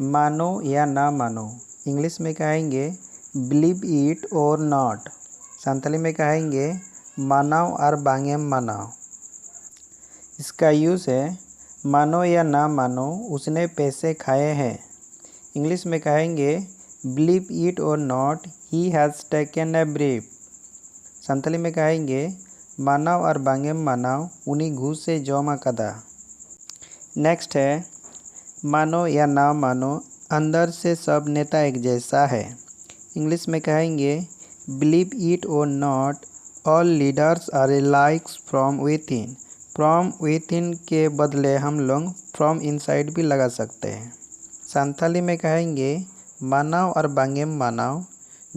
मानो या ना मानो। इंग्लिश में कहेंगे believe it or not. Santhali में कहेंगे मानाओ और बांगेम मानाओ। इसका यूज़ है मानो या ना मानो उसने पैसे खाए हैं। इंग्लिश में कहेंगे believe it or not he has taken a brief. Santhali में कहेंगे मानाओ और बांगेम मानाओ उन्हीं घूस से जोमा कदा। नेक्स्ट है मानो या ना मानो अंदर से सब नेता एक जैसा है। इंग्लिश में कहेंगे believe it or not all leaders are like from within. From within के बदले हम लोग फ्रॉम इनसाइड भी लगा सकते हैं। संथाली में कहेंगे मानाओ और बांगेम मानाओ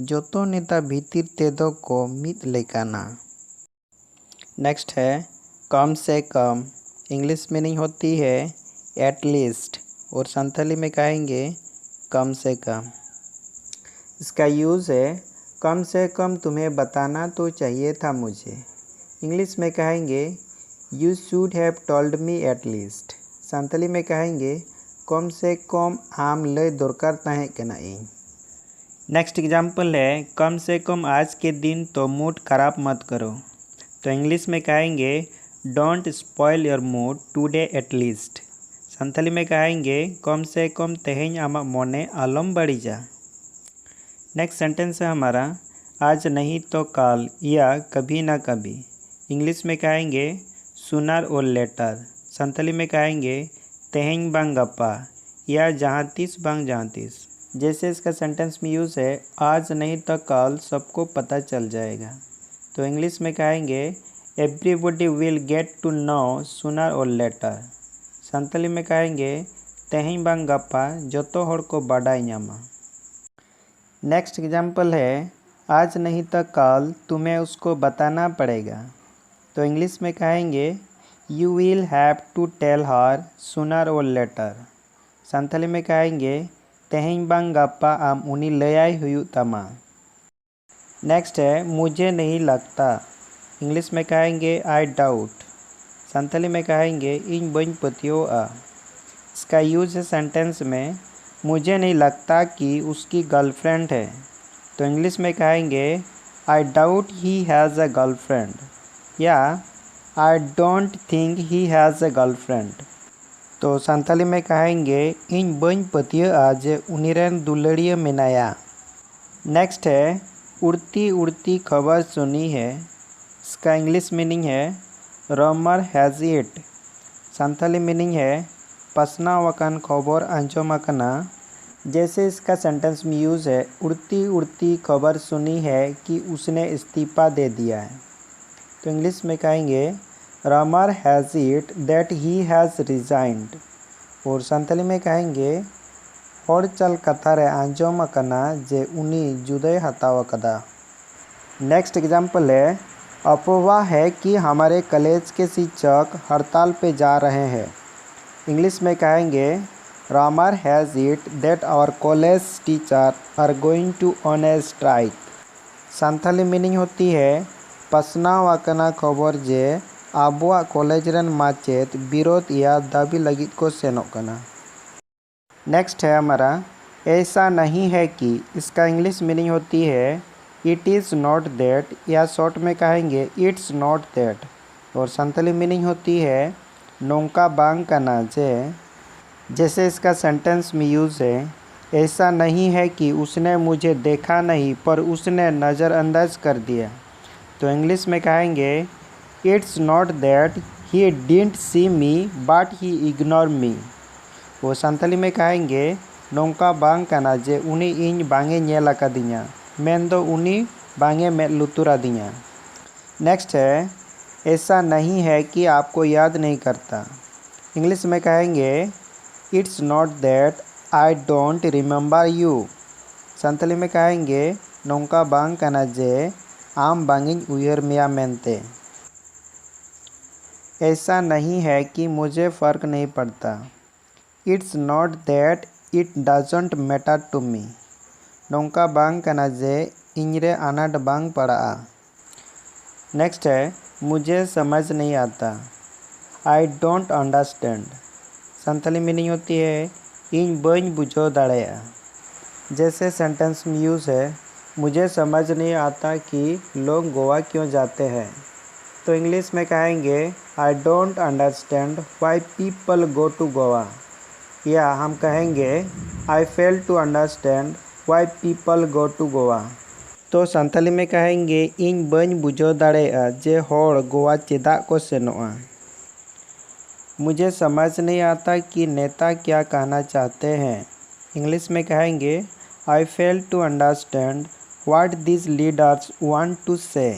जोतो नेता भीतर तेदो को मित लेकाना। नेक्स्ट है कम से कम। इंग्लिश मीनिंग होती है एट लीस्ट और संथाली में कहेंगे कम से कम। इसका यूज़ है कम से कम तुम्हें बताना तो चाहिए था मुझे। इंग्लिश में कहेंगे you should have told me at least. Santhali में कहेंगे कम से कम आम लय दरकार ताहें कना इन। नेक्स्ट एग्जाम्पल है कम से कम आज के दिन तो मूड खराब मत करो। तो इंग्लिश में कहेंगे don't spoil your mood today at least. Santhali में कहेंगे कम से कम तेहें आमा मोने आलम बढ़ी जा। नेक्स्ट सेंटेंस है हमारा आज नहीं तो कल या कभी ना कभी। इंग्लिश में कहेंगे सूनर और लेटर। संथाली में कहेंगे तेहें बांग गप्पा या जहाँ तीस बांग जहाँ तीस। जैसे इसका सेंटेंस में यूज़ है आज नहीं तो कल सबको पता चल जाएगा। तो इंग्लिश में कहेंगे everybody will get to know sooner or later. Santhali में कहेंगे तेहें बांग गप्पा जोतो हर को बाडाई न्यामा। नेक्स्ट एग्जाम्पल है आज नहीं तो कल तुम्हें उसको बताना पड़ेगा। तो इंग्लिश में कहेंगे you will have to tell her sooner or later. Santhali में कहेंगे तेहें बांग गप्पा आम उनी लयाई हुयु तमा। नेक्स्ट है मुझे नहीं लगता। इंग्लिश में कहेंगे आई डाउट। संथाली में कहेंगे इन बन पतियो आ। इसका यूज़ है सेंटेंस में मुझे नहीं लगता कि उसकी गर्लफ्रेंड है। तो इंग्लिश में कहेंगे I doubt he has a girlfriend या I don't think he has a girlfriend. तो संथाली में कहेंगे इन बन पतियो आ जे उनीरेन दुलड़िया मेनाया। नेक्स्ट है उड़ती उड़ती खबर सुनी है। इसका इंग्लिश मीनिंग है रमर हैज़ इट। संथाली मीनिंग है पसना वकान खबर आंजोमाकना। जैसे इसका सेंटेंस में यूज़ है उड़ती उड़ती खबर सुनी है कि उसने इस्तीफ़ा दे दिया है। तो इंग्लिश में कहेंगे rumour has it that he has resigned. और संथाली में कहेंगे हर चल कथा रे आंजोमाकना जे उनी जुदाई हताव कदा। नेक्स्ट एग्जाम्पल है अफवाह है कि हमारे कॉलेज के शिक्षक हड़ताल पे जा रहे हैं। इंग्लिश में कहेंगे rumour has it that our college teacher are going to on a strike. Santhali meaning होती है पसना वाकना खबर जे आबुआ कॉलेज रन माचेत विरोध या दाबी लगित को सेनोक कना। नेक्स्ट है हमारा ऐसा नहीं है कि। इसका इंग्लिश मीनिंग होती है इट इज़ नॉट दैट या शॉर्ट में कहेंगे इट्स नॉट दैट। और संथाली मीनिंग होती है नोंका बांग कना जे। जैसे इसका सेंटेंस में यूज़ है ऐसा नहीं है कि उसने मुझे देखा नहीं पर उसने नज़रअंदाज कर दिया। तो इंग्लिश में कहेंगे it's not that he didn't see me but he ignore me. वो संथाली में कहेंगे नोंका बांग कना जे उनी इन बांगे नेल अकादिया मेन दो उनी बांगे में लुतुरा दिया। नेक्स्ट है ऐसा नहीं है कि आपको याद नहीं करता। इंग्लिश में कहेंगे it's not that I don't remember you. Santhali में कहेंगे नोंका बांग कना जे आम बांगिन उयर मिया मेनते। ऐसा नहीं है कि मुझे फ़र्क नहीं पड़ता। It's not that it doesn't matter to me. नोंका बांग कना जे इनरे अनाट बांग पड़ा। नेक्स्ट है मुझे समझ नहीं आता। आई डोंट अंडरस्टैंड। संथाली मीनिंग होती है इन बंज बुझो दाड़ेया। जैसे सेंटेंस में यूज़ है, मुझे समझ नहीं आता कि लोग गोवा क्यों जाते हैं। तो इंग्लिश में कहेंगे I don't understand why people go to Goa. या हम कहेंगे I fail to understand why people go to Goa. तो संथाली में कहेंगे इन बंज बुझो दाड़ेया जे होड़ गोवा चेदा को सेनोआ। मुझे समझ नहीं आता कि नेता क्या कहना चाहते हैं। इंग्लिश में कहेंगे I fail to understand what this leaders want to say.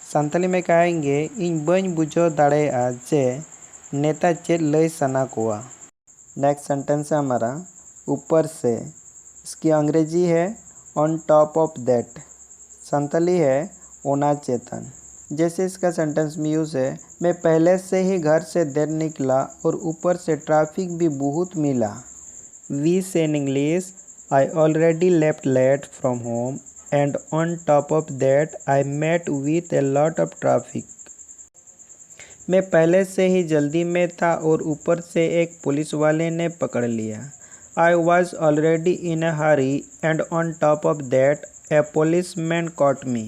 Santhali में कहेंगे इन बंज बुझो दाड़ेया जे नेता चेद लय सना कोआ। नेक्स्ट सेंटेंस है हमारा ऊपर से। इसकी अंग्रेजी है on top of that. Santhali है ओना चेतन। जैसे इसका सेंटेंस में यूज़ है, मैं पहले से ही घर से देर निकला और ऊपर से ट्रैफिक भी बहुत मिला। We say in English I already left late from home and on top of that I met with a lot of traffic. मैं पहले से ही जल्दी में था और ऊपर से एक पुलिस वाले ने पकड़ लिया। I was already in a Hari and on top of that A policeman caught me.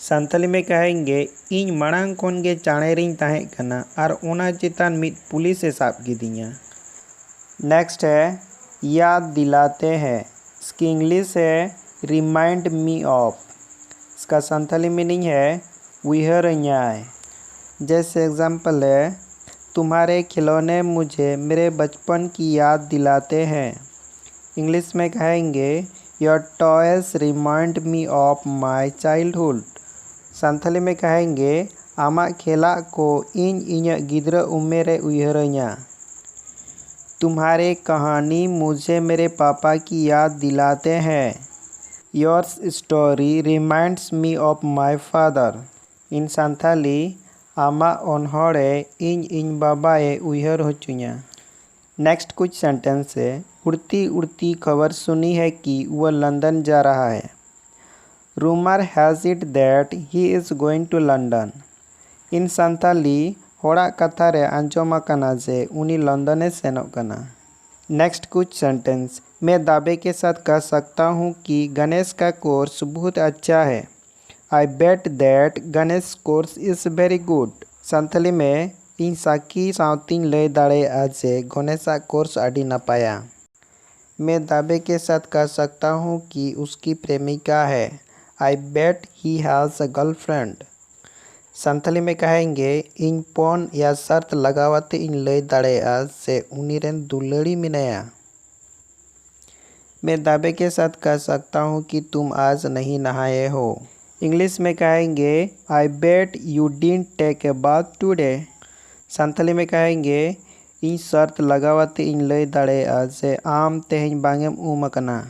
Santhali में कहेंगे इन मांग खन गे चाणेरिंग ताहें कना और ओना चेतान मिद पुलिस ए साब कीदिया। नेक्स्ट है याद दिलाते हैं। इसकी इंग्लिश है रिमाइंड मी ऑफ। इसका संथाली मीनिंग है उइहर न्याय। जैसे एग्जाम्पल है, तुम्हारे खिलौने मुझे मेरे बचपन की याद दिलाते हैं। इंग्लिश में कहेंगे your toys remind me of my childhood. Santhali में कहेंगे आमा खेला को इन इन्हें गिद्र उमेरे उइहरन्या। तुम्हारे कहानी मुझे मेरे पापा की याद दिलाते हैं। Yours story reminds me of my father. इन संथाली आमा ओनहड़े इन बाबाए उइहर होचुन्या। नेक्स्ट कुछ सेंटेंस है उड़ती उड़ती खबर सुनी है कि वह लंदन जा रहा है। Rumour has it that he is going to London. इन संथाली होड़ा कथा रे आंजोम कना जे उनी लंदने सेनोग कना। नेक्स्ट कुछ सेंटेंस मैं दावे के साथ कह सकता हूँ कि गणेश का कोर्स बहुत अच्छा है। I bet that Ganesh course is very good. Santhali में इन साकी साउतिंग लय दाड़ेया जे गणेशा कोर्स आड़ी नपाया। मैं दावे के साथ कह सकता हूँ कि उसकी प्रेमिका है। I bet he has a girlfriend. Santhali में कहेंगे इन पौन या शर्त लगावते इन लय दाड़ेया से उनीरेन दुलड़ी मिनाया। मैं दावे के साथ कह सकता हूँ कि तुम आज नहीं नहाए हो। इंग्लिश में कहेंगे I bet you didn't take a bath today. Santhali में कहेंगे इन शर्त लगावते इन लय दाड़ेया से आम तेहें बांगेम उम कना।